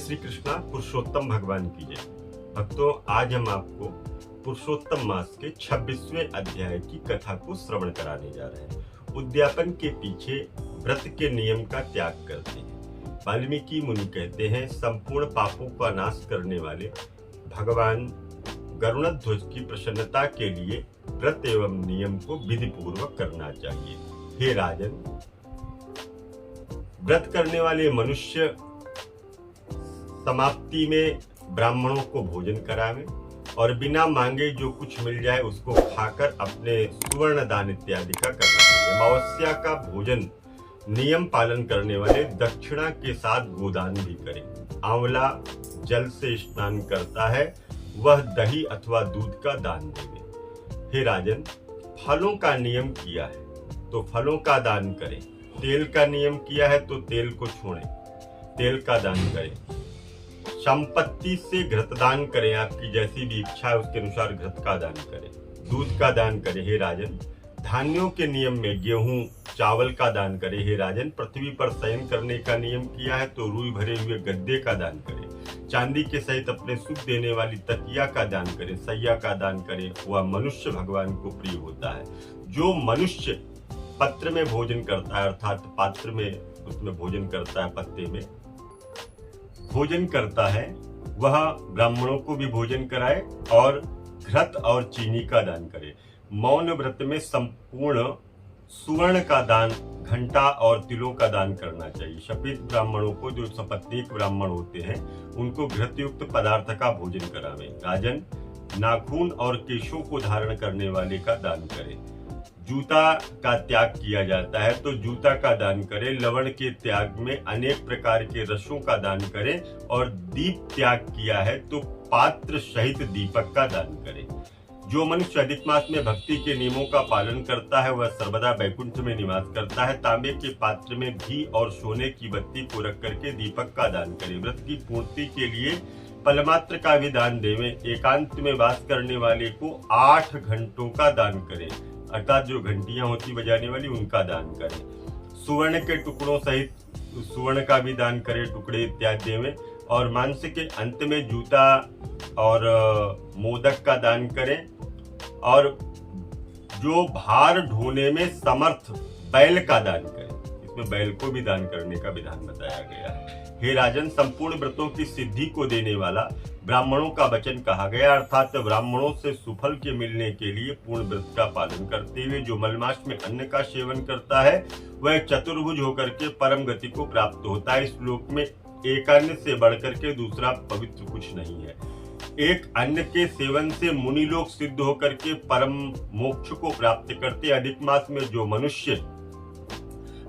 श्री कृष्णा पुरुषोत्तम भगवान की जय। भक्तों, आज हम आपको पुरुषोत्तम मास के 26वें अध्याय की कथा को श्रवण कराने जा रहे हैं। उद्यापन के पीछे व्रत के नियम का त्याग करते हैं। वाल्मीकि मुनि कहते हैं, संपूर्ण पापों का नाश करने वाले भगवान गरुड़ध्वज की प्रसन्नता के लिए व्रत एवं नियम को विधि पूर्वक करना चाहिए। हे राजन, व्रत करने वाले मनुष्य समाप्ति में ब्राह्मणों को भोजन करावे और बिना मांगे जो कुछ मिल जाए उसको खाकर अपने सुवर्ण दान इत्यादि का करना चाहिए। अमावस्या का भोजन नियम पालन करने वाले दक्षिणा के साथ गोदान भी करें। आंवला जल से स्नान करता है, वह दही अथवा दूध का दान देवे। हे राजन, फलों का नियम किया है तो फलों का दान करें। तेल का नियम किया है तो तेल को छोड़ें, तेल का दान करें। संपत्ति से घृतदान करें, आपकी जैसी भी इच्छा है उसके अनुसार घृत का दान करें। दूध का दान करें। हे राजन, धान्यों के नियम में गेहूं चावल का दान करें। हे राजन, पृथ्वी पर शयन करने का नियम किया है तो रुई भरे हुए गद्दे का दान करें। चांदी के सहित अपने सुख देने वाली तकिया का दान करें, सैया का दान करें। वह मनुष्य भगवान को प्रिय होता है। जो मनुष्य पत्र में भोजन करता है, अर्थात पात्र में उसमें भोजन करता है, पत्ते में भोजन करता है, वह ब्राह्मणों को भी भोजन कराए और घृत और चीनी का दान करे। मौन व्रत में संपूर्ण सुवर्ण का दान, घंटा और तिलों का दान करना चाहिए। शपित ब्राह्मणों को, जो सपत्नीक ब्राह्मण होते हैं, उनको घृत युक्त पदार्थ का भोजन करावे। राजन, नाखून और केशों को धारण करने वाले का दान करें। जूता का त्याग किया जाता है तो जूता का दान करें। लवण के त्याग में अनेक प्रकार के रसों का दान करें और दीप त्याग किया है तो पात्र सहित दीपक का दान करें। जो मनुष्य अधिक मास में भक्ति के नियमों का पालन करता है वह सर्वदा वैकुंठ में निवास करता है। तांबे के पात्र में घी और सोने की बत्ती को रख करके दीपक का दान करें। व्रत की पूर्ति के लिए फलमात्र का भी दान देवें। एकांत में वास करने वाले को 8 घंटों का दान करें, अर्थात जो घंटियां होती बजाने वाली उनका दान करें। सुवर्ण के टुकड़ों सहित सुवर्ण का भी दान करें, टुकड़े इत्यादि देवें। और मांस के अंत में जूता और मोदक का दान करें। और जो भार ढोने में समर्थ बैल का दान करें। इसमें बैल को भी दान करने का विधान बताया गया है। हे राजन, संपूर्ण व्रतों की सिद्धि को देने वाला ब्राह्मणों का वचन कहा गया, अर्थात ब्राह्मणों से सुफल के मिलने के लिए पूर्ण व्रत का पालन करते हुए जो मलमास में अन्न का सेवन करता है वह चतुर्भुज होकर के परम गति को प्राप्त होता है। इस श्लोक में एक अन्न से बढ़कर के दूसरा पवित्र कुछ नहीं है। एक अन्न के सेवन से मुनि लोग सिद्ध होकर के परम मोक्ष को प्राप्त करते। अधिक मास में जो मनुष्य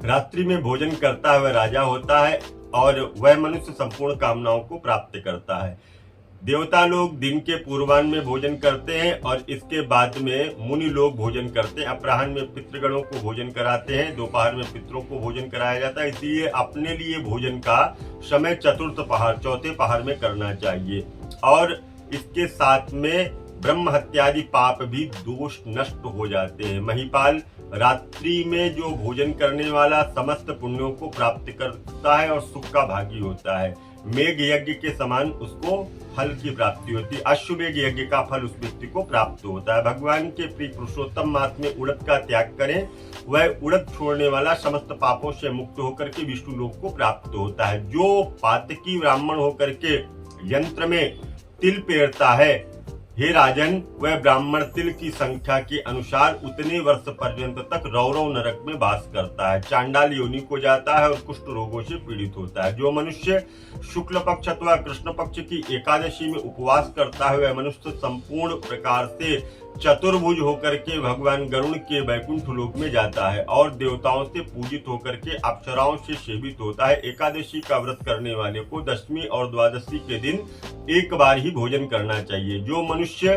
रात्रि में भोजन करता है वह राजा होता है और वह मनुष्य संपूर्ण कामनाओं को प्राप्त करता है। देवता लोग दिन के पूर्वाह्न में भोजन करते हैं और इसके बाद में मुनि लोग भोजन करते हैं। अपराह्न में पितृगणों को भोजन कराते हैं, दोपहर में पितरों को भोजन कराया जाता है। इसलिए अपने लिए भोजन का समय चतुर्थ पहर, चौथे पहर में करना चाहिए। और इसके साथ में ब्रह्म हत्यादि पाप भी दोष नष्ट हो जाते हैं। महिपाल, रात्रि में जो भोजन करने वाला समस्त पुण्यों को प्राप्त करता है और सुख का भागी होता है। मेघ यज्ञ के समान उसको फल की प्राप्ति होती है। अश्वमेघ यज्ञ का फल उस व्यक्ति को प्राप्त होता है। भगवान के प्रिय पुरुषोत्तम मास में उड़द का त्याग करें। वह उड़द छोड़ने वाला समस्त पापों से मुक्त होकर के विष्णु लोक को प्राप्त होता है। जो पातकी ब्राह्मण होकर के यंत्र में तिल पेरता है, हे राजन, वह ब्राह्मण तिल की संख्या के अनुसार उतने वर्ष पर्यंत तक रौरव नरक में वास करता है, चांडाल योनि को जाता है और कुष्ठ रोगों से पीड़ित होता है। जो मनुष्य शुक्ल पक्ष अथवा कृष्ण पक्ष की एकादशी में उपवास करता है वह मनुष्य संपूर्ण प्रकार से चतुर्भुज होकर के भगवान गरुड़ के वैकुंठ लोक में जाता है और देवताओं से पूजित होकर के अप्सराओं से सेवित होता है। एकादशी का व्रत करने वाले को दशमी और द्वादशी के दिन एक बार ही भोजन करना चाहिए। जो मनुष्य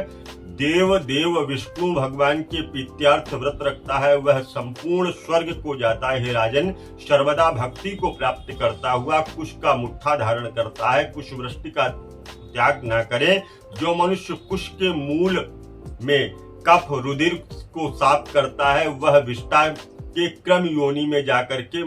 देव विष्णु भगवान के प्रीत्यार्थ व्रत रखता है वह संपूर्ण स्वर्ग को जाता है। हे राजन, सर्वदा भक्ति को प्राप्त करता हुआ कुश का मुट्ठा धारण करता है, कुश वृष्टि का त्याग न करे। जो मनुष्य कुश के मूल में कफ रुधिर को साफ करता है वह विष्टा के क्रम योनि में जाकर के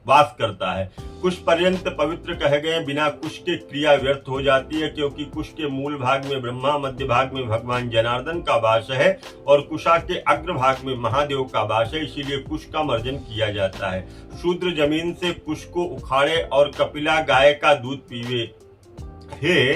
वास करता है। कुश पर्यंत पवित्र कहे गए, बिना कुश के क्रिया व्यर्थ हो जाती है, क्योंकि कुश के मूल भाग में ब्रह्मा, मध्य भाग में भगवान जनार्दन का वास है और कुशा के अग्र भाग में महादेव का वास है, इसीलिए कुश का मर्जन किया जाता है। शूद्र जमीन से कुश को उखाड़े और कपिला गाय का दूध पीवे। हे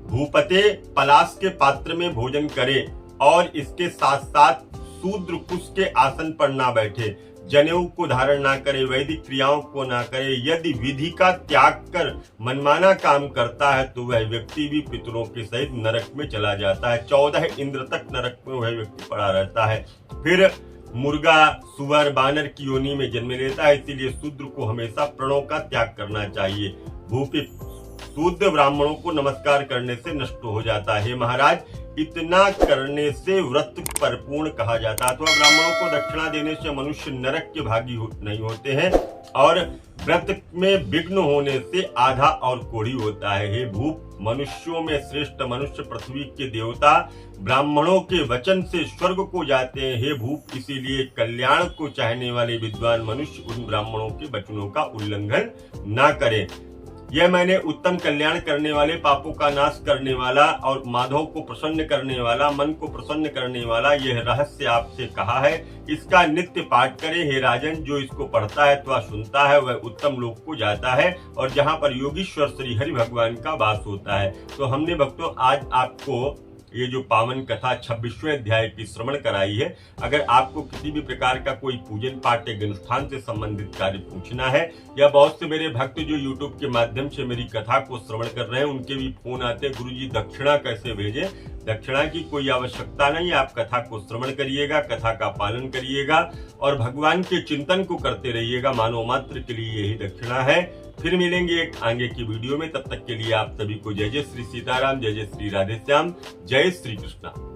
भूपते, पलाश के पात्र में भोजन करे और इसके साथ साथ शूद्र कुश के आसन पर ना बैठे, जनेऊ को धारण ना करे, वैदिक क्रियाओं को ना करे। यदि विधि का त्याग कर मनमाना काम करता है तो वह व्यक्ति भी पितरों के सहित नरक में चला जाता है। 14 इंद्र तक नरक में वह व्यक्ति पड़ा रहता है। फिर मुर्गा, सुअर, बानर की योनि में जन्म लेता है। इसीलिए शूद्र को हमेशा प्रणों का त्याग करना चाहिए। भूपि शुद्ध ब्राह्मणों को नमस्कार करने से नष्ट हो जाता है। महाराज, इतना करने से व्रत परिपूर्ण कहा जाता है। तो ब्राह्मणों को दक्षिणा देने से मनुष्य नरक के भागी नहीं होते हैं और व्रत में विघ्न होने से आधा और कोढ़ी होता है। हे भूप, मनुष्यों में श्रेष्ठ मनुष्य पृथ्वी के देवता ब्राह्मणों के वचन से स्वर्ग को जाते हैं। हे भूप, इसीलिए कल्याण को चाहने वाले विद्वान मनुष्य उन ब्राह्मणों के वचनों का उल्लंघन ना करें। यह मैंने उत्तम कल्याण करने वाले, पापों का नाश करने वाला और माधव को प्रसन्न करने वाला, मन को प्रसन्न करने वाला यह रहस्य आपसे कहा है। इसका नित्य पाठ करे। हे राजन, जो इसको पढ़ता है अथवा सुनता है वह उत्तम लोक को जाता है और जहाँ पर योगीश्वर श्री हरि भगवान का वास होता है। तो हमने भक्तों आज आपको ये जो पावन कथा 26वें अध्याय की श्रवण कराई है। अगर आपको किसी भी प्रकार का कोई पूजन पाठ या अनुष्ठान से संबंधित कार्य पूछना है, या बहुत से मेरे भक्त जो YouTube के माध्यम से मेरी कथा को श्रवण कर रहे हैं उनके भी फोन आते हैं, गुरुजी दक्षिणा कैसे भेजें। दक्षिणा की कोई आवश्यकता नहीं, आप कथा को श्रवण करिएगा, कथा का पालन करिएगा और भगवान के चिंतन को करते रहिएगा। मानव मात्र के लिए यही दक्षिणा है। फिर मिलेंगे एक आगे की वीडियो में, तब तक के लिए आप सभी को जय जय श्री सीताराम, जय जय श्री राधे श्याम, जय श्री कृष्णा।